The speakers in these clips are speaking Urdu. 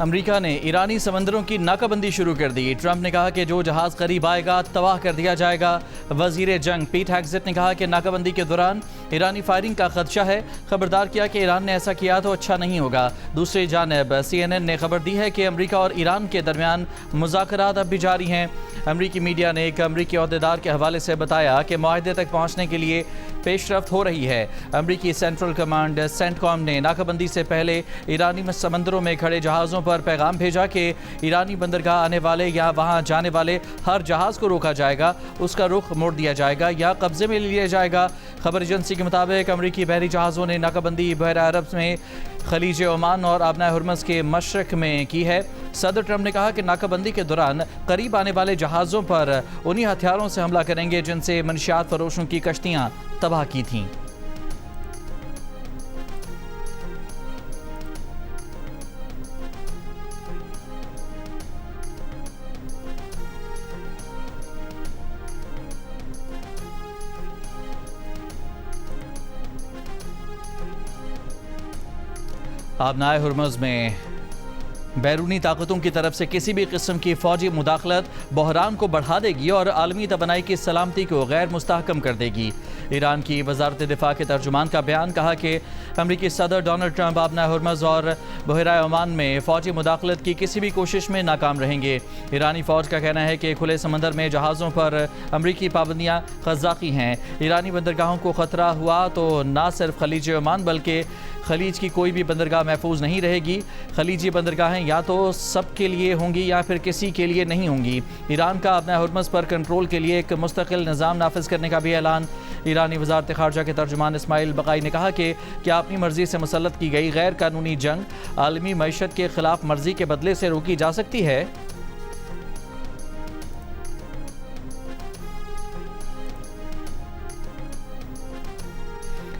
امریکہ نے ایرانی سمندروں کی ناکہ بندی شروع کر دی۔ ٹرمپ نے کہا کہ جو جہاز قریب آئے گا تباہ کر دیا جائے گا۔ وزیر جنگ پیٹ ہیگزٹ نے کہا کہ ناکہ بندی کے دوران ایرانی فائرنگ کا خدشہ ہے، خبردار کیا کہ ایران نے ایسا کیا تو اچھا نہیں ہوگا۔ دوسری جانب CNN نے خبر دی ہے کہ امریکہ اور ایران کے درمیان مذاکرات اب بھی جاری ہیں۔ امریکی میڈیا نے ایک امریکی عہدیدار کے حوالے سے بتایا کہ معاہدے تک پہنچنے کے لیے پیش رفت ہو رہی ہے۔ امریکی سینٹرل کمانڈ سینٹ کام نے ناکہ بندی سے پہلے ایرانی سمندروں میں کھڑے جہازوں پر پیغام بھیجا کہ ایرانی بندرگاہ آنے والے یا وہاں جانے والے ہر جہاز کو روکا جائے گا، اس کا رخ موڑ دیا جائے گا یا قبضے میں لیا جائے گا۔ خبر ایجنسی کے مطابق امریکی بحری جہازوں نے ناکہ بندی بحیرہ عرب میں خلیج عمان اور آبنائے ہرمز کے مشرق میں کی ہے۔ صدر ٹرمپ نے کہا کہ ناکہ بندی کے دوران قریب آنے والے جہازوں پر انہی ہتھیاروں سے حملہ کریں گے جن سے منشیات فروشوں کی کشتیاں تباہ کی تھیں۔ آبنائے ہرمز میں بیرونی طاقتوں کی طرف سے کسی بھی قسم کی فوجی مداخلت بحران کو بڑھا دے گی اور عالمی توانائی کی سلامتی کو غیر مستحکم کر دے گی۔ ایران کی وزارت دفاع کے ترجمان کا بیان کہا کہ امریکی صدر ڈونلڈ ٹرمپ آبنائے ہرمز اور بحیرہ عمان میں فوجی مداخلت کی کسی بھی کوشش میں ناکام رہیں گے۔ ایرانی فوج کا کہنا ہے کہ کھلے سمندر میں جہازوں پر امریکی پابندیاں قذاقی ہیں۔ ایرانی بندرگاہوں کو خطرہ ہوا تو نہ صرف خلیج عمان بلکہ خلیج کی کوئی بھی بندرگاہ محفوظ نہیں رہے گی۔ خلیجی بندرگاہیں یا تو سب کے لیے ہوں گی یا پھر کسی کے لیے نہیں ہوں گی۔ ایران کا آبنائے ہرمز پر کنٹرول کے لیے ایک مستقل نظام نافذ کرنے کا بھی اعلان۔ ایرانی وزارت خارجہ کے ترجمان اسماعیل بقائی نے کہا کہ کیا اپنی مرضی سے مسلط کی گئی غیر قانونی جنگ عالمی معیشت کے خلاف مرضی کے بدلے سے روکی جا سکتی ہے؟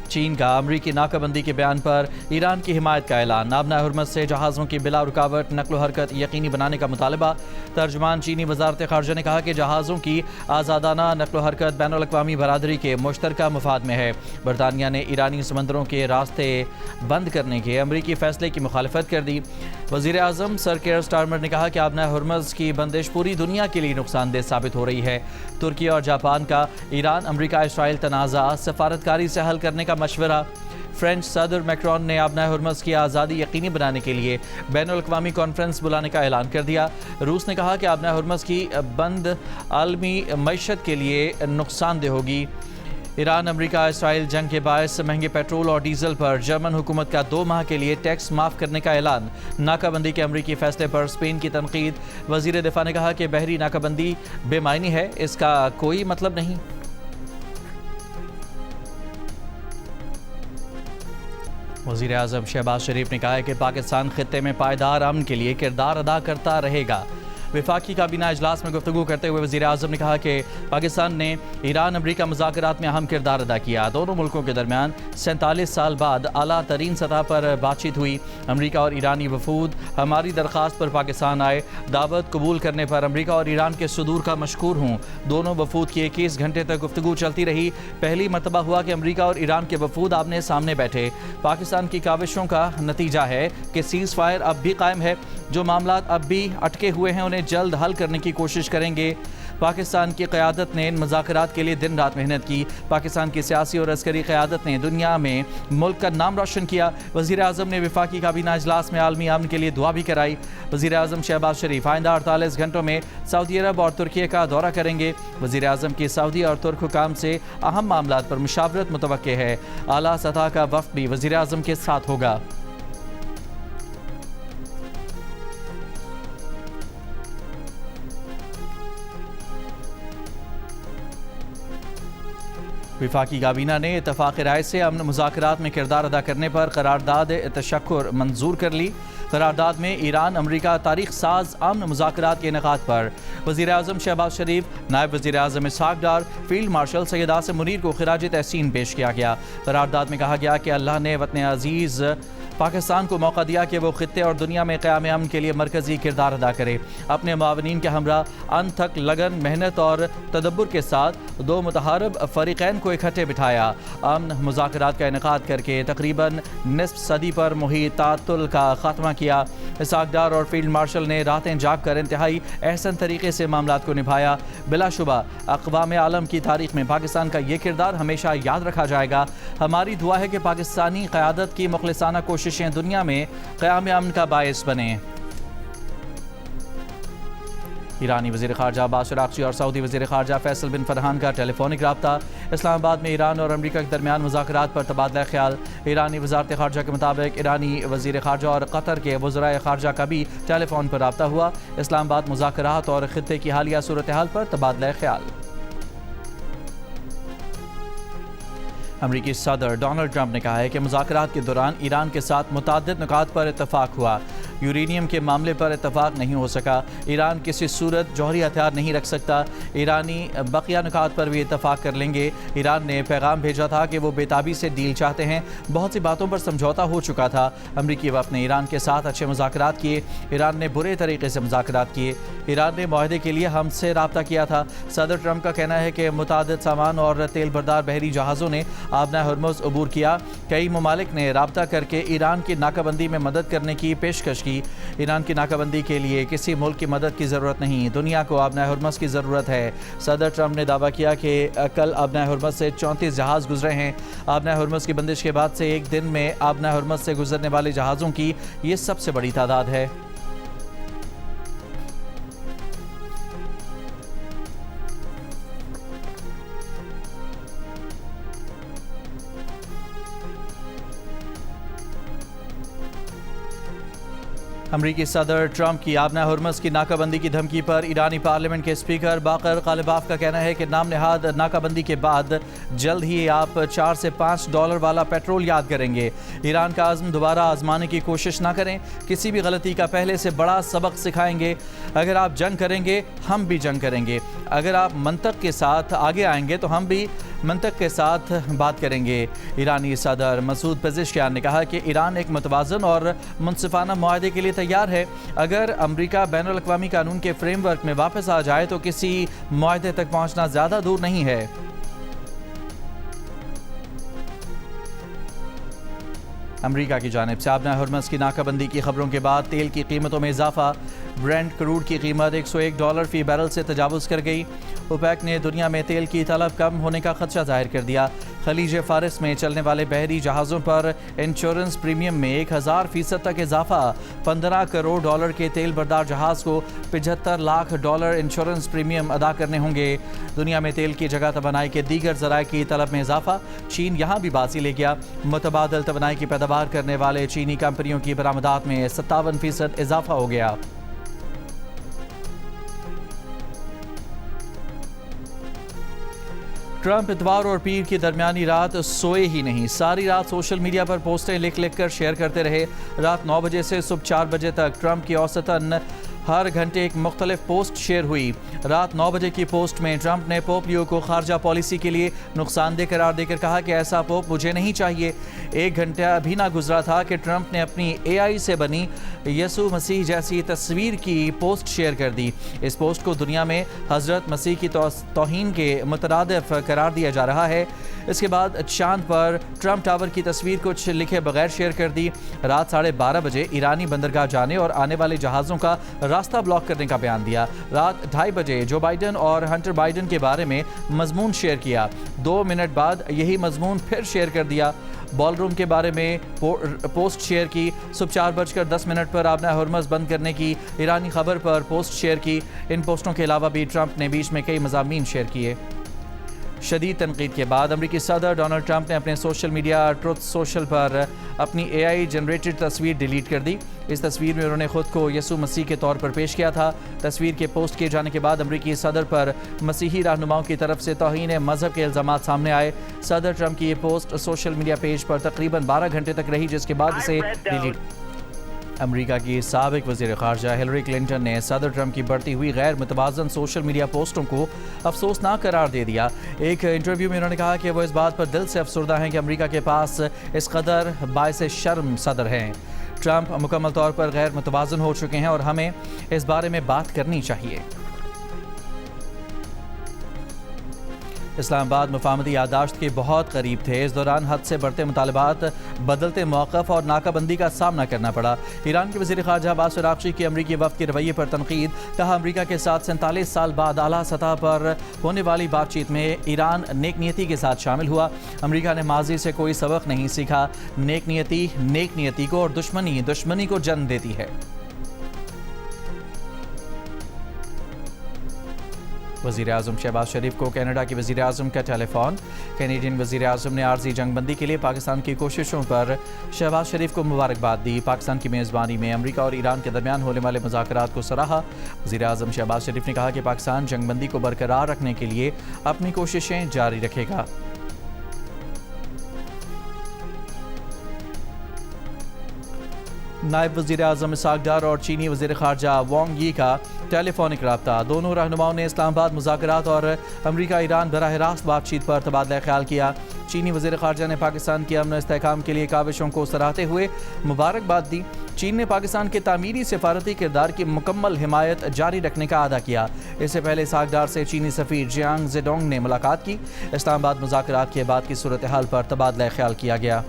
چین کا امریکی ناکہ بندی کے بیان پر ایران کی حمایت کا اعلان۔ آبنائے ہرمز سے جہازوں کی بلا رکاوٹ نقل و حرکت یقینی بنانے کا مطالبہ۔ ترجمان چینی وزارت خارجہ نے کہا کہ جہازوں کی آزادانہ نقل و حرکت بین الاقوامی برادری کے مشترکہ مفاد میں ہے۔ برطانیہ نے ایرانی سمندروں کے راستے بند کرنے کے امریکی فیصلے کی مخالفت کر دی۔ وزیر اعظم سر کیئر سٹارمر نے کہا کہ آبنائے ہرمز کی بندش پوری دنیا کے لیے نقصان دہ ثابت ہو رہی ہے۔ ترکی اور جاپان کا ایران امریکہ اسرائیل تنازع سفارتکاری سے حل کرنے کا مشورہ۔ فرینچ صدر میکرون نے آبنائے ہرمز کی آزادی یقینی بنانے کے لیے بین الاقوامی کانفرنس بلانے کا اعلان کر دیا۔ روس نے کہا کہ آبنائے ہرمز کی بند عالمی معیشت کے لیے نقصان دہ ہوگی۔ ایران امریکہ اسرائیل جنگ کے باعث مہنگے پیٹرول اور ڈیزل پر جرمن حکومت کا 2 ماہ کے لیے ٹیکس معاف کرنے کا اعلان۔ ناکہ بندی کے امریکی فیصلے پر اسپین کی تنقید۔ وزیر دفاع نے کہا کہ بحری ناکہ بندی بے معنی ہے، اس کا کوئی مطلب نہیں۔ وزیر اعظم شہباز شریف نے کہا ہے کہ پاکستان خطے میں پائیدار امن کے لیے کردار ادا کرتا رہے گا۔ وفاقی کابینہ اجلاس میں گفتگو کرتے ہوئے وزیر اعظم نے کہا کہ پاکستان نے ایران امریکہ مذاکرات میں اہم کردار ادا کیا۔ دونوں ملکوں کے درمیان 47 سال بعد اعلیٰ ترین سطح پر بات چیت ہوئی۔ امریکہ اور ایرانی وفود ہماری درخواست پر پاکستان آئے۔ دعوت قبول کرنے پر امریکہ اور ایران کے صدور کا مشکور ہوں۔ دونوں وفود کی 21 گھنٹے تک گفتگو چلتی رہی۔ پہلی مرتبہ ہوا کہ امریکہ اور ایران کے وفود آمنے سامنے بیٹھے۔ پاکستان کی کاوشوں کا نتیجہ ہے کہ سیز فائر اب بھی قائم ہے۔ جو معاملات اب بھی اٹکے ہوئے ہیں انہیں جلد حل کرنے کی کوشش کریں گے۔ پاکستان کی قیادت نے ان مذاکرات کے لیے دن رات محنت کی۔ پاکستان کی سیاسی اور عسکری قیادت نے دنیا میں ملک کا نام روشن کیا۔ وزیر اعظم نے وفاقی کابینہ اجلاس میں عالمی امن کے لیے دعا بھی کرائی۔ وزیر اعظم شہباز شریف آئندہ 48 گھنٹوں میں سعودی عرب اور ترکی کا دورہ کریں گے۔ وزیر اعظم کی سعودی اور ترک حکام سے اہم معاملات پر مشاورت متوقع ہے۔ اعلیٰ سطح کا وفد بھی وزیر اعظم کے ساتھ ہوگا۔ وفاقی کابینہ نے اتفاق رائے سے امن مذاکرات میں کردار ادا کرنے پر قرارداد تشکر منظور کر لی۔ قرارداد میں ایران امریکہ تاریخ ساز امن مذاکرات کے انعقاد پر وزیر اعظم شہباز شریف، نائب وزیر اعظم اسحاق ڈار، فیلڈ مارشل سید عاصم منیر کو خراج تحسین پیش کیا گیا۔ قرارداد میں کہا گیا کہ اللہ نے وطن عزیز پاکستان کو موقع دیا کہ وہ خطے اور دنیا میں قیام امن کے لیے مرکزی کردار ادا کرے۔ اپنے معاونین کے ہمراہ انتھک لگن، محنت اور تدبر کے ساتھ 2 متحارب فریقین کو اکٹھے بٹھایا۔ امن مذاکرات کا انعقاد کر کے تقریباً نصف صدی پر محیط تعطل کا خاتمہ کیا۔ اسحاق ڈار اور فیلڈ مارشل نے راتیں جاگ کر انتہائی احسن طریقے سے معاملات کو نبھایا۔ بلا شبہ اقوام عالم کی تاریخ میں پاکستان کا یہ کردار ہمیشہ یاد رکھا جائے گا۔ ہماری دعا ہے کہ پاکستانی قیادت کی مخلصانہ کوششیں دنیا میں قیام امن کا باعث بنیں۔ ایرانی وزیر خارجہ عباس عراقچی اور سعودی وزیر خارجہ فیصل بن فرحان کا ٹیلی فونک رابطہ۔ اسلام آباد میں ایران اور امریکہ کے درمیان مذاکرات پر تبادلہ خیال۔ ایرانی وزارت خارجہ کے مطابق ایرانی وزیر خارجہ اور قطر کے وزرائے خارجہ کا بھی ٹیلی فون پر رابطہ ہوا۔ اسلام آباد مذاکرات اور خطے کی حالیہ صورتحال پر تبادلہ خیال۔ امریکی صدر ڈونلڈ ٹرمپ نے کہا ہے کہ مذاکرات کے دوران ایران کے ساتھ متعدد نکات پر اتفاق ہوا۔ یورینیم کے معاملے پر اتفاق نہیں ہو سکا۔ ایران کسی صورت جوہری ہتھیار نہیں رکھ سکتا۔ ایرانی بقیہ نکات پر بھی اتفاق کر لیں گے۔ ایران نے پیغام بھیجا تھا کہ وہ بے تابی سے ڈیل چاہتے ہیں۔ بہت سی باتوں پر سمجھوتا ہو چکا تھا۔ امریکی وفد نے ایران کے ساتھ اچھے مذاکرات کیے۔ ایران نے برے طریقے سے مذاکرات کیے۔ ایران نے معاہدے کے لیے ہم سے رابطہ کیا تھا۔ صدر ٹرمپ کا کہنا ہے کہ متعدد سامان اور تیل بردار بحری جہازوں نے آبنہ ہرمز عبور کیا۔ کئی ممالک نے رابطہ کر کے ایران کی ناکہ بندی میں مدد کرنے کی پیشکش کی۔ ایران کی ناکہ بندی کے لیے کسی ملک کی مدد کی ضرورت نہیں، دنیا کو آبنہ ہرمز کی ضرورت ہے۔ صدر ٹرمپ نے دعویٰ کیا کہ کل آبنہ ہرمز سے 34 جہاز گزرے ہیں۔ آبنہ ہرمز کی بندش کے بعد سے ایک دن میں آبنہ ہرمز سے گزرنے والے جہازوں کی یہ سب سے بڑی تعداد ہے۔ امریکی صدر ٹرمپ کی آبنہ ہرمز کی ناکہ بندی کی دھمکی پر ایرانی پارلیمنٹ کے اسپیکر باقر غالباف کا کہنا ہے کہ نام نہاد ناکہ بندی کے بعد جلد ہی آپ $4 سے $5 والا پیٹرول یاد کریں گے۔ ایران کا عزم دوبارہ آزمانے کی کوشش نہ کریں، کسی بھی غلطی کا پہلے سے بڑا سبق سکھائیں گے۔ اگر آپ جنگ کریں گے ہم بھی جنگ کریں گے، اگر آپ منطق کے ساتھ آگے آئیں گے تو ہم بھی منطق کے ساتھ بات کریں گے۔ ایرانی صدر مسعود پزشکیان نے کہا کہ ایران ایک متوازن اور منصفانہ معاہدے کے لیے تیار ہے۔ اگر امریکہ بین الاقوامی قانون کے فریم ورک میں واپس آ جائے تو کسی معاہدے تک پہنچنا زیادہ دور نہیں ہے۔ امریکہ کی جانب سے آبنہ ہرمز کی ناکہ بندی کی خبروں کے بعد تیل کی قیمتوں میں اضافہ۔ برینٹ کروڈ کی قیمت $101 فی بیرل سے تجاوز کر گئی۔ اوپیک نے دنیا میں تیل کی طلب کم ہونے کا خدشہ ظاہر کر دیا۔ خلیج فارس میں چلنے والے بحری جہازوں پر انشورنس پریمیم میں 1000% تک اضافہ۔ $15 کروڑ کے تیل بردار جہاز کو $75 لاکھ انشورنس پریمیم ادا کرنے ہوں گے۔ دنیا میں تیل کی جگہ توانائی کے دیگر ذرائع کی طلب میں اضافہ۔ چین یہاں بھی بازی لے گیا۔ متبادل توانائی کی پیداوار کرنے والے چینی کمپنیوں کی برآمدات میں 57% اضافہ ہو گیا۔ ٹرمپ اتوار اور پیر کی درمیانی رات سوئے ہی نہیں، ساری رات سوشل میڈیا پر پوسٹیں لکھ کر شیئر کرتے رہے۔ رات 9 بجے سے صبح 4 بجے تک ٹرمپ کی اوسطاً ہر گھنٹے ایک مختلف پوسٹ شیئر ہوئی۔ رات 9 بجے کی پوسٹ میں ٹرمپ نے پوپ لیو کو خارجہ پالیسی کے لیے نقصان دہ قرار دے کر کہا کہ ایسا پوپ مجھے نہیں چاہیے۔ 1 گھنٹہ بھی نہ گزرا تھا کہ ٹرمپ نے اپنی AI سے بنی یسوع مسیح جیسی تصویر کی پوسٹ شیئر کر دی۔ اس پوسٹ کو دنیا میں حضرت مسیح کی توہین کے مترادف قرار دیا جا رہا ہے۔ اس کے بعد چاند پر ٹرمپ ٹاور کی تصویر کچھ لکھے بغیر شیئر کر دی۔ رات 12:30 بجے ایرانی بندرگاہ جانے اور آنے والے جہازوں کا راستہ بلاک کرنے کا بیان دیا۔ رات 2:30 بجے جو بائیڈن اور ہنٹر بائیڈن کے بارے میں مضمون شیئر کیا۔ 2 منٹ بعد یہی مضمون پھر شیئر کر دیا۔ بال روم کے بارے میں پوسٹ شیئر کی۔ صبح 4:10 پر آبنہ ہرمز بند کرنے کی ایرانی خبر پر پوسٹ شیئر کی۔ ان پوسٹوں کے علاوہ بھی ٹرمپ نے بیچ میں کئی مضامین شیئر کیے۔ شدید تنقید کے بعد امریکی صدر ڈونلڈ ٹرمپ نے اپنے سوشل میڈیا ٹروتھ سوشل پر اپنی AI جنریٹڈ تصویر ڈیلیٹ کر دی۔ اس تصویر میں انہوں نے خود کو یسوع مسیح کے طور پر پیش کیا تھا۔ تصویر کے پوسٹ کیے جانے کے بعد امریکی صدر پر مسیحی رہنماؤں کی طرف سے توہین مذہب کے الزامات سامنے آئے۔ صدر ٹرمپ کی یہ پوسٹ سوشل میڈیا پیج پر تقریباً 12 گھنٹے تک رہی، جس کے بعد اسے ڈیلیٹ۔ امریکہ کی سابق وزیر خارجہ ہلری کلنٹن نے صدر ٹرمپ کی بڑھتی ہوئی غیر متوازن سوشل میڈیا پوسٹوں کو افسوسناک قرار دے دیا۔ ایک انٹرویو میں انہوں نے کہا کہ وہ اس بات پر دل سے افسردہ ہیں کہ امریکہ کے پاس اس قدر باعث شرم صدر ہیں۔ ٹرمپ مکمل طور پر غیر متوازن ہو چکے ہیں اور ہمیں اس بارے میں بات کرنی چاہیے۔ اسلام آباد مفاہمتی یادداشت کے بہت قریب تھے. اس دوران حد سے بڑھتے مطالبات، بدلتے موقف اور ناکہ بندی کا سامنا کرنا پڑا. ایران کے وزیر خارجہ عباس عراقچی کی امریکی وفد کے رویے پر تنقید. کہا امریکہ کے ساتھ 47 سال بعد اعلیٰ سطح پر ہونے والی بات چیت میں ایران نیک نیتی کے ساتھ شامل ہوا. امریکہ نے ماضی سے کوئی سبق نہیں سیکھا. نیک نیتی کو اور دشمنی کو جنم دیتی ہے. وزیر اعظم شہباز شریف کو کینیڈا کے وزیر اعظم کا ٹیلی فون. کینیڈین وزیر اعظم نے عارضی جنگ بندی کے لیے پاکستان کی کوششوں پر شہباز شریف کو مبارکباد دی. پاکستان کی میزبانی میں امریکہ اور ایران کے درمیان ہونے والے مذاکرات کو سراہا. وزیر اعظم شہباز شریف نے کہا کہ پاکستان جنگ بندی کو برقرار رکھنے کے لیے اپنی کوششیں جاری رکھے گا. نائب وزیر اعظم اسحاق ڈار اور چینی وزیر خارجہ وانگ یی کا ٹیلی فونک رابطہ. دونوں رہنماؤں نے اسلام آباد مذاکرات اور امریکہ ایران براہ راست بات چیت پر تبادلہ خیال کیا. چینی وزیر خارجہ نے پاکستان کی امن و استحکام کے لیے کاوشوں کو سراہتے ہوئے مبارکباد دی. چین نے پاکستان کے تعمیری سفارتی کردار کی مکمل حمایت جاری رکھنے کا اعادہ کیا. اس سے پہلے اسحاق ڈار سے چینی سفیر جیانگ زیڈونگ نے ملاقات کی. اسلام آباد مذاکرات کے بعد کی صورتحال پر تبادلہ خیال کیا گیا.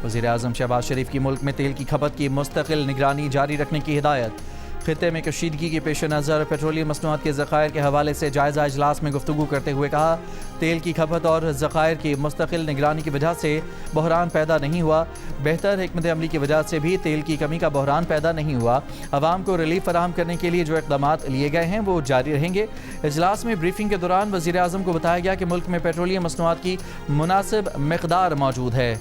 وزیر اعظم شہباز شریف کی ملک میں تیل کی کھپت کی مستقل نگرانی جاری رکھنے کی ہدایت. خطے میں کشیدگی کے پیش نظر پیٹرولیم مصنوعات کے ذخائر کے حوالے سے جائزہ اجلاس میں گفتگو کرتے ہوئے کہا تیل کی کھپت اور ذخائر کی مستقل نگرانی کی وجہ سے بحران پیدا نہیں ہوا. بہتر حکمت عملی کی وجہ سے بھی تیل کی کمی کا بحران پیدا نہیں ہوا. عوام کو ریلیف فراہم کرنے کے لیے جو اقدامات لیے گئے ہیں وہ جاری رہیں گے. اجلاس میں بریفنگ کے دوران وزیر اعظم کو بتایا گیا کہ ملک میں پیٹرولیم مصنوعات کی مناسب مقدار موجود ہے.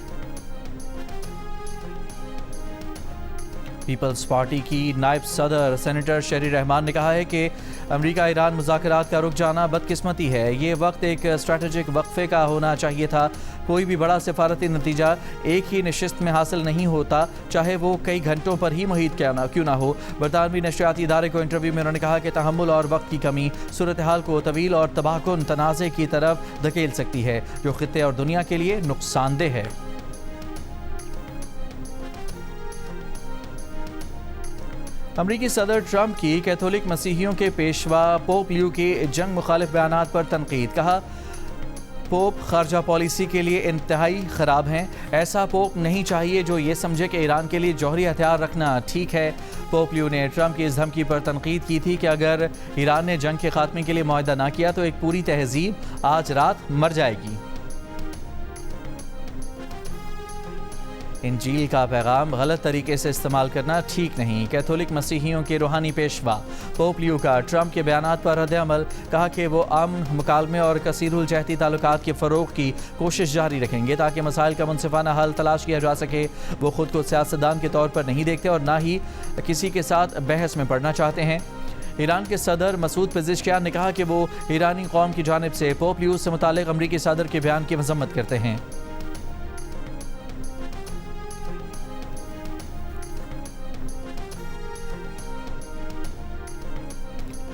پیپلز پارٹی کی نائب صدر سینیٹر شہری رحمان نے کہا ہے کہ امریکہ ایران مذاکرات کا رک جانا بدقسمتی ہے. یہ وقت ایک اسٹریٹجک وقفے کا ہونا چاہیے تھا. کوئی بھی بڑا سفارتی نتیجہ ایک ہی نشست میں حاصل نہیں ہوتا، چاہے وہ کئی گھنٹوں پر ہی محیط کیوں نہ ہو. برطانوی نشریاتی ادارے کو انٹرویو میں انہوں نے کہا کہ تحمل اور وقت کی کمی صورتحال کو طویل اور تباہ کن تنازع کی طرف دھکیل سکتی ہے جو خطے اور دنیا کے لیے نقصان دہ ہے. امریکی صدر ٹرمپ کی کیتھولک مسیحیوں کے پیشوا پوپ لیو کے جنگ مخالف بیانات پر تنقید. کہا پوپ خارجہ پالیسی کے لیے انتہائی خراب ہیں. ایسا پوپ نہیں چاہیے جو یہ سمجھے کہ ایران کے لیے جوہری ہتھیار رکھنا ٹھیک ہے. پوپ لیو نے ٹرمپ کی اس دھمکی پر تنقید کی تھی کہ اگر ایران نے جنگ کے خاتمے کے لیے معاہدہ نہ کیا تو ایک پوری تہذیب آج رات مر جائے گی. انجیل کا پیغام غلط طریقے سے استعمال کرنا ٹھیک نہیں. کیتھولک مسیحیوں کے روحانی پیشوا پوپ لیو کا ٹرمپ کے بیانات پر رد عمل. کہا کہ وہ امن، مکالمے اور کثیر الجہتی تعلقات کے فروغ کی کوشش جاری رکھیں گے تاکہ مسائل کا منصفانہ حل تلاش کیا جا سکے. وہ خود کو سیاستدان کے طور پر نہیں دیکھتے اور نہ ہی کسی کے ساتھ بحث میں پڑنا چاہتے ہیں. ایران کے صدر مسعود پزشکیان نے کہا کہ وہ ایرانی قوم کی جانب سے پوپ لیو سے متعلق امریکی صدر کے بیان کی مذمت کرتے ہیں.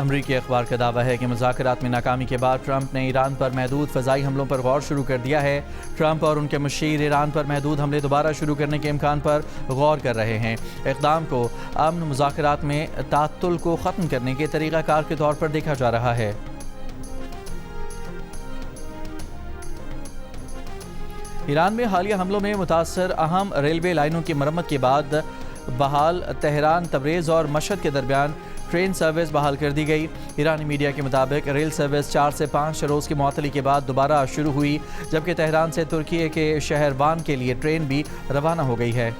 امریکی اخبار کا دعویٰ ہے کہ مذاکرات میں ناکامی کے بعد ٹرمپ نے ایران پر محدود فضائی حملوں پر غور شروع کر دیا ہے. ٹرمپ اور ان کے مشیر ایران پر محدود حملے دوبارہ شروع کرنے کے امکان پر غور کر رہے ہیں. اقدام کو امن مذاکرات میں تعطل کو ختم کرنے کے طریقہ کار کے طور پر دیکھا جا رہا ہے. ایران میں حالیہ حملوں میں متاثر اہم ریلوے لائنوں کی مرمت کے بعد بحال تہران، تبریز اور مشہد کے درمیان ٹرین سروس بحال کر دی گئی. ایرانی میڈیا کے مطابق ریل سروس 4 سے 5 روز کی معطلی کے بعد دوبارہ شروع ہوئی، جبکہ تہران سے ترکی کے شہر وان کے لیے ٹرین بھی روانہ ہو گئی ہے.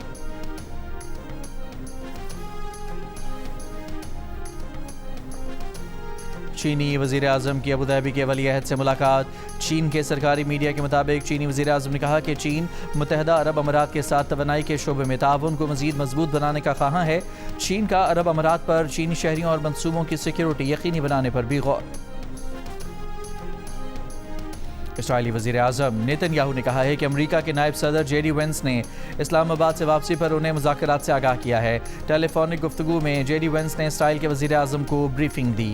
چینی وزیر اعظم کی ابوظہبی کے ولی عہد سے ملاقات. چین کے سرکاری میڈیا کے مطابق چینی وزیر اعظم نے کہا کہ چین متحدہ عرب امارات کے ساتھ توانائی کے شعبے میں تعاون کو مزید مضبوط بنانے کا خواہاں ہے. چین کا عرب امارات پر چینی شہریوں اور منصوبوں کی سیکیورٹی یقینی بنانے پر بھی غور. اسرائیلی وزیر اعظم نیتن یاہو نے کہا ہے کہ امریکہ کے نائب صدر جے ڈی وینس نے اسلام آباد سے واپسی پر انہیں مذاکرات سے آگاہ کیا ہے. ٹیلی فونک گفتگو میں جے ڈی وینس نے اسرائیل کے وزیر اعظم کو بریفنگ دی.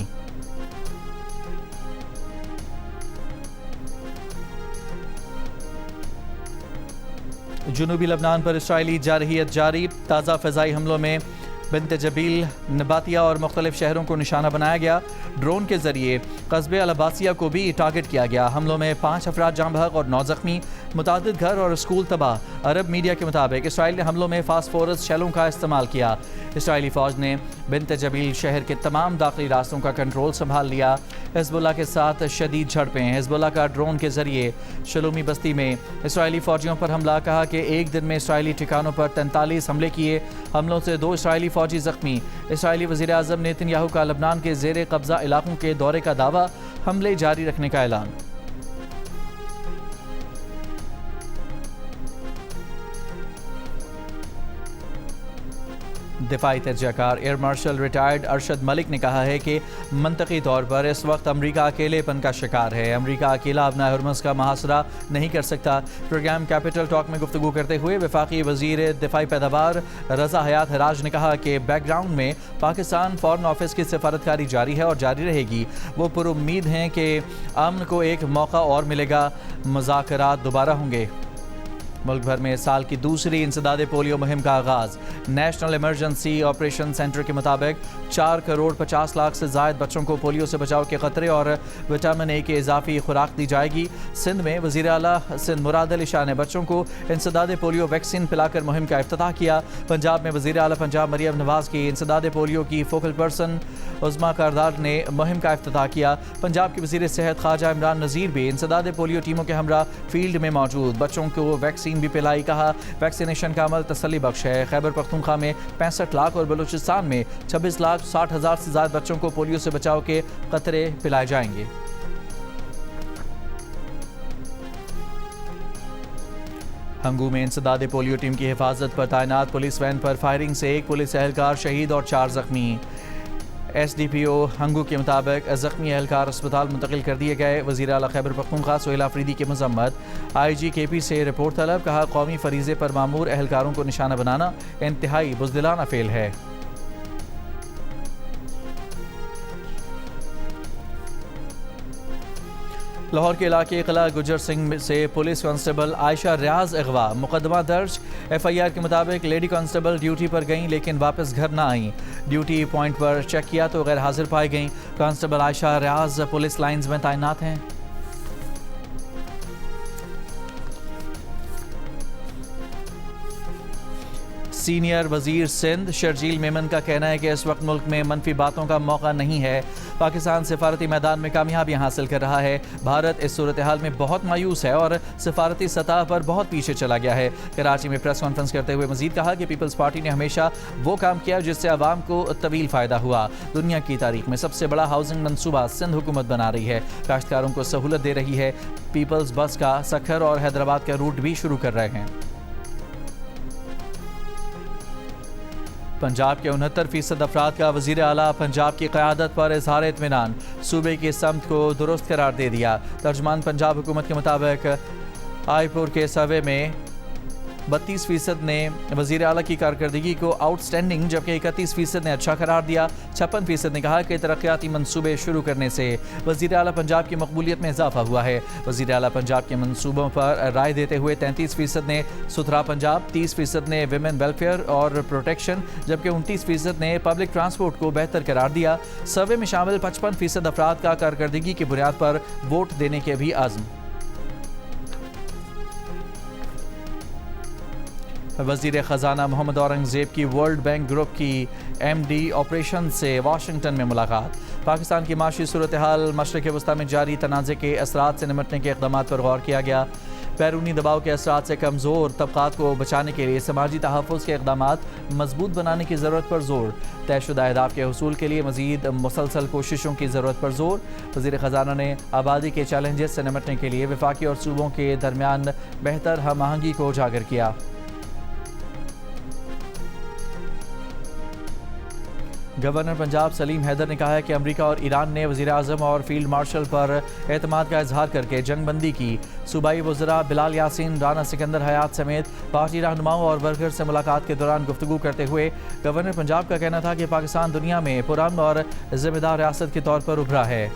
جنوبی لبنان پر اسرائیلی جارحیت جاری. تازہ فضائی حملوں میں بنت جبیل نباتیہ اور مختلف شہروں کو نشانہ بنایا گیا۔ ڈرون کے ذریعے قصبے العباسیہ کو بھی ٹارگٹ کیا گیا۔ حملوں میں 5 افراد جاں بحق اور 9 زخمی، متعدد گھر اور اسکول تباہ۔ عرب میڈیا کے مطابق اسرائیل نے حملوں میں فاسفورس شیلوں کا استعمال کیا۔ اسرائیلی فوج نے بنت جبیل شہر کے تمام داخلی راستوں کا کنٹرول سنبھال لیا۔ حزب اللہ کے ساتھ شدید جھڑپیں۔ حزب اللہ کا ڈرون کے ذریعے شلومی بستی میں اسرائیلی فوجیوں پر حملہ، کہا کہ ایک دن میں اسرائیلی ٹھکانوں پر 43 حملے کیے۔ حملوں سے 2 اسرائیلی فوجی زخمی۔ اسرائیلی وزیر اعظم نیتن یاہو کا لبنان کے زیر قبضہ علاقوں کے دورے کا دعویٰ، حملے جاری رکھنے کا اعلان۔ دفاعی تجزیہ کار air marshal retired Arshad Malik نے کہا ہے کہ منطقی طور پر اس وقت امریکہ اکیلے پن کا شکار ہے۔ امریکہ اکیلا ابنائے ہرمز کا محاصرہ نہیں کر سکتا۔ پروگرام کیپٹل ٹاک میں گفتگو کرتے ہوئے وفاقی وزیر دفاعی پیداوار رضا حیات حراج نے کہا کہ بیک گراؤنڈ میں پاکستان فارن آفس کی سفارتکاری جاری ہے اور جاری رہے گی۔ وہ پر امید ہیں کہ امن کو ایک موقع اور ملے گا، مذاکرات دوبارہ ہوں گے۔ ملک بھر میں سال کی دوسری انسداد پولیو مہم کا آغاز۔ نیشنل ایمرجنسی آپریشن سینٹر کے مطابق 4 کروڑ 50 لاکھ سے زائد بچوں کو پولیو سے بچاؤ کے خطرے اور وٹامن اے کی اضافی خوراک دی جائے گی۔ سندھ میں وزیر اعلیٰ سندھ مراد علی شاہ نے بچوں کو انسداد پولیو ویکسین پلا کر مہم کا افتتاح کیا۔ پنجاب میں وزیر اعلیٰ پنجاب مریم نواز کی انسداد پولیو کی فوکل پرسن عظما کردار نے مہم کا افتتاح کیا۔ پنجاب کے وزیر صحت خواجہ عمران نذیر بھی انسداد پولیو ٹیموں کے ہمراہ فیلڈ میں موجود۔ بچوں کو ویکسین بھی پلائی، کہا ویکسینیشن کا عمل تسلی بخش ہے۔ خیبر پختونخوا میں 65 لاکھ اور بلوچستان میں 26 لاکھ 60 ہزار سے زائد بچوں کو پولیو سے بچاؤ کے قطرے پلائے جائیں گے۔ ہنگو میں انسداد پولیو ٹیم کی حفاظت پر تعینات پولیس وین پر فائرنگ سے 1 پولیس اہلکار شہید اور 4 زخمی۔ ایس ڈی پی او ہنگو کے مطابق زخمی اہلکار اسپتال منتقل کر دیے گئے۔ وزیر اعلیٰ خیبر پختونخوا سہیل آفریدی کی مذمت، آئی جی کے پی سے رپورٹ طلب، کہا قومی فریضے پر مامور اہلکاروں کو نشانہ بنانا انتہائی بزدلانہ فعل ہے۔ لاہور کے علاقے قلعہ گجر سنگھ سے پولیس کانسٹیبل عائشہ ریاض اغوا، مقدمہ درج۔ ایف آئی آر کے مطابق لیڈی کانسٹیبل ڈیوٹی پر گئیں لیکن واپس گھر نہ آئیں۔ ڈیوٹی پوائنٹ پر چیک کیا تو غیر حاضر پائی گئیں۔ کانسٹیبل عائشہ ریاض پولیس لائنز میں تعینات ہیں۔ سینئر وزیر سندھ شرجیل میمن کا کہنا ہے کہ اس وقت ملک میں منفی باتوں کا موقع نہیں ہے۔ پاکستان سفارتی میدان میں کامیابیاں حاصل کر رہا ہے۔ بھارت اس صورتحال میں بہت مایوس ہے اور سفارتی سطح پر بہت پیچھے چلا گیا ہے۔ کراچی میں پریس کانفرنس کرتے ہوئے مزید کہا کہ پیپلز پارٹی نے ہمیشہ وہ کام کیا جس سے عوام کو طویل فائدہ ہوا۔ دنیا کی تاریخ میں سب سے بڑا ہاؤسنگ منصوبہ سندھ حکومت بنا رہی ہے، کاشتکاروں کو سہولت دے رہی ہے۔ پیپلز بس کا سکھر اور حیدرآباد کا روٹ بھی شروع کر رہے ہیں۔ پنجاب کے 69% افراد کا وزیر اعلیٰ پنجاب کی قیادت پر اظہار اطمینان، صوبے کی سمت کو درست قرار دے دیا۔ ترجمان پنجاب حکومت کے مطابق آئی پور کے سروے میں 32% نے وزیر اعلیٰ کی کارکردگی کو آؤٹ سٹینڈنگ جبکہ 31% نے اچھا قرار دیا۔ 56% نے کہا کہ ترقیاتی منصوبے شروع کرنے سے وزیر اعلیٰ پنجاب کی مقبولیت میں اضافہ ہوا ہے۔ وزیر اعلیٰ پنجاب کے منصوبوں پر رائے دیتے ہوئے 33% نے ستھرا پنجاب، 30% نے ویمن ویلفیئر اور پروٹیکشن جبکہ 29% نے پبلک ٹرانسپورٹ کو بہتر قرار دیا۔ سروے میں شامل 55% افراد کا کارکردگی کی بنیاد پر ووٹ دینے کے بھی عزم۔ وزیر خزانہ محمد اورنگزیب کی ورلڈ بینک گروپ کی ایم ڈی آپریشن سے واشنگٹن میں ملاقات۔ پاکستان کی معاشی صورتحال، مشرق وسطیٰ میں جاری تنازع کے اثرات سے نمٹنے کے اقدامات پر غور کیا گیا۔ بیرونی دباؤ کے اثرات سے کمزور طبقات کو بچانے کے لیے سماجی تحفظ کے اقدامات مضبوط بنانے کی ضرورت پر زور۔ طے شدہ اہداف کے حصول کے لیے مزید مسلسل کوششوں کی ضرورت پر زور۔ وزیر خزانہ نے آبادی کے چیلنجز سے نمٹنے کے لیے وفاقی اور صوبوں کے درمیان بہتر ہم آہنگی کو اجاگر کیا۔ گورنر پنجاب سلیم حیدر نے کہا ہے کہ امریکہ اور ایران نے وزیر اعظم اور فیلڈ مارشل پر اعتماد کا اظہار کر کے جنگ بندی کی۔ صوبائی وزراء بلال یاسین، رانا سکندر حیات سمیت پارٹی رہنماؤں اور ورکر سے ملاقات کے دوران گفتگو کرتے ہوئے گورنر پنجاب کا کہنا تھا کہ پاکستان دنیا میں پرامن اور ذمہ دار ریاست کے طور پر ابھرا ہے۔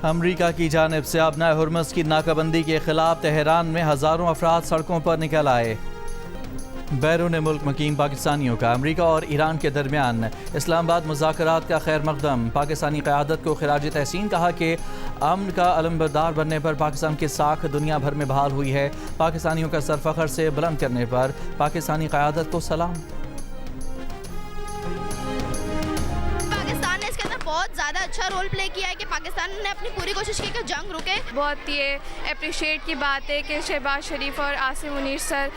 امریکہ کی جانب سے ابنائے ہرمز کی ناکہ بندی کے خلاف تہران میں ہزاروں افراد سڑکوں پر نکل آئے۔ بیرون ملک مقیم پاکستانیوں کا امریکہ اور ایران کے درمیان اسلام آباد مذاکرات کا خیر مقدم، پاکستانی قیادت کو خراج تحسین، کہا کہ امن کا علمبردار بننے پر پاکستان کی ساکھ دنیا بھر میں بحال ہوئی ہے، پاکستانیوں کا سر فخر سے بلند کرنے پر پاکستانی قیادت کو سلام۔ پاکستان نے اس کے اندر بہت زیادہ اچھا رول پلے کیا ہے کہ پاکستان نے اپنی پوری کوشش کی کہ جنگ رکے۔ بہت یہ اپریشیٹ کی بات ہے کہ شہباز شریف اور عاصم منیر سر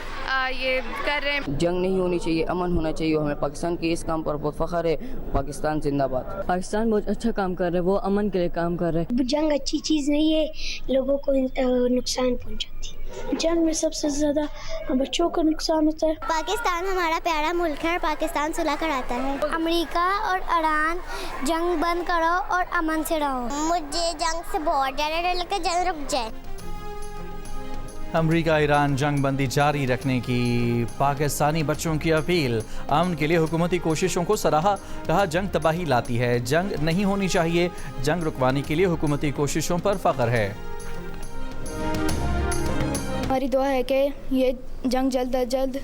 یہ کر رہے ہیں۔ جنگ نہیں ہونی چاہیے، امن ہونا چاہیے، ہمیں پاکستان کے اس کام پر بہت فخر ہے۔ پاکستان زندہ باد۔ پاکستان بہت اچھا کام کر رہا ہے، وہ امن کے لیے کام کر رہے ہیں۔ جنگ اچھی چیز نہیں ہے، لوگوں کو نقصان پہنچاتی ہے۔ جنگ میں سب سے زیادہ بچوں کو نقصان ہوتا ہے۔ پاکستان ہمارا پیارا ملک ہے اور پاکستان صلح کراتا ہے۔ امریکہ اور ایران جنگ بند کرو اور امن سے رہو۔ مجھے جنگ سے بہت زیادہ ڈر لگتا ہے، جنگ رک جائے۔ امریکہ ایران جنگ بندی جاری رکھنے کی پاکستانی بچوں کی اپیل، امن کے لیے حکومتی کوششوں کو سراہا، کہا جنگ تباہی لاتی ہے، جنگ نہیں ہونی چاہیے، جنگ رکوانے کے لیے حکومتی کوششوں پر فخر ہے۔ ہماری دعا ہے کہ یہ جنگ جلد از جلد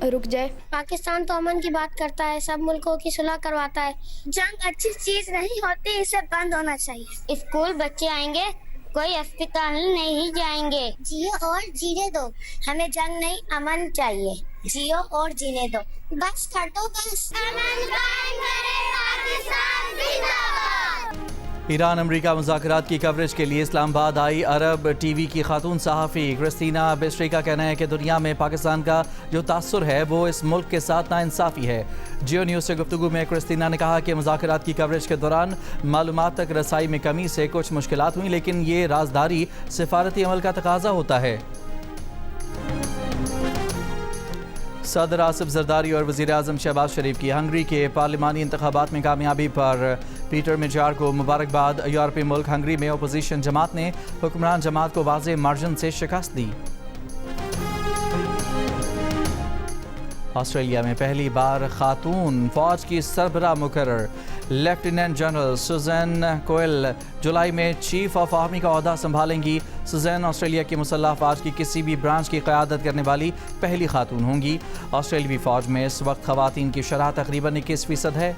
رک جائے۔ پاکستان تو امن کی بات کرتا ہے، سب ملکوں کی صلح کرواتا ہے۔ جنگ اچھی چیز نہیں ہوتی، اسے بند ہونا چاہیے۔ اسکول بچے آئیں گے، کوئی اسپتال نہیں جائیں گے۔ جیو اور جینے دو، ہمیں جنگ نہیں امن چاہیے۔ جیو اور جینے دو، بس کر دو بس۔ امن قائم کرے پاکستان زندہ باد۔ ایران امریکہ مذاکرات کی کوریج کے لیے اسلام آباد آئی عرب ٹی وی کی خاتون صحافی کرسٹینا بیسٹری کا کہنا ہے کہ دنیا میں پاکستان کا جو تاثر ہے وہ اس ملک کے ساتھ ناانصافی ہے۔ جیو نیوز سے گفتگو میں کرسٹینا نے کہا کہ مذاکرات کی کوریج کے دوران معلومات تک رسائی میں کمی سے کچھ مشکلات ہوئیں، لیکن یہ رازداری سفارتی عمل کا تقاضا ہوتا ہے۔ صدر آصف زرداری اور وزیر اعظم شہباز شریف کی ہنگری کے پارلیمانی انتخابات میں کامیابی پر پیٹر میجار کو مبارکباد۔ یورپی ملک ہنگری میں اپوزیشن جماعت نے حکمران جماعت کو واضح مارجن سے شکست دی۔ آسٹریلیا میں پہلی بار خاتون فوج کی سربراہ مقرر، لیفٹیننٹ جنرل سوزین کوئل جولائی میں چیف آف آرمی کا عہدہ سنبھالیں گی۔ سوزین آسٹریلیا کی مسلح افواج کی کسی بھی برانچ کی قیادت کرنے والی پہلی خاتون ہوں گی۔ آسٹریلوی فوج میں اس وقت خواتین کی شرح تقریباً 21% ہے۔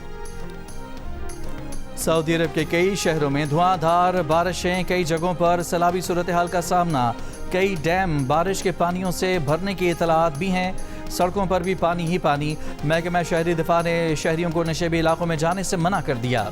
سعودی عرب کے کئی شہروں میں دھواں دھار بارشیں، کئی جگہوں پر سیلابی صورتحال کا سامنا، کئی ڈیم بارش کے پانیوں سے بھرنے کی اطلاعات بھی ہیں، سڑکوں پر بھی پانی ہی پانی۔ محکمہ شہری دفاع نے شہریوں کو نشیبی علاقوں میں جانے سے منع کر دیا۔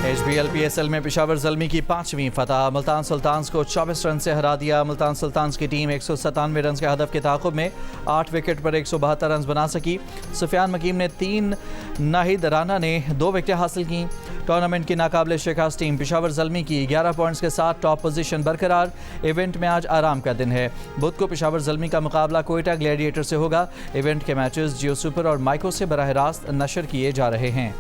HBL-PSL میں پشاور زلمی کی 5ویں فتح، ملتان سلطانز کو 24 رن سے ہرا دیا۔ ملتان سلطانز کی ٹیم 197 رنز کے ہدف کے تعاقب میں 8 وکٹ پر 172 رنز بنا سکی۔ سفیان مکیم نے 3، ناہید رانا نے 2 وکٹیں حاصل کیں۔ ٹورنامنٹ کی ناقابل شکست ٹیم پشاور زلمی کی 11 پوائنٹس کے ساتھ ٹاپ پوزیشن برقرار۔ ایونٹ میں آج آرام کا دن ہے، بدھ کو پشاور زلمی کا مقابلہ کوئٹہ گلیڈیٹر سے ہوگا۔ ایونٹ کے میچز جیو سپر اور مائکو سے براہ راست نشر کیے جا رہے ہیں۔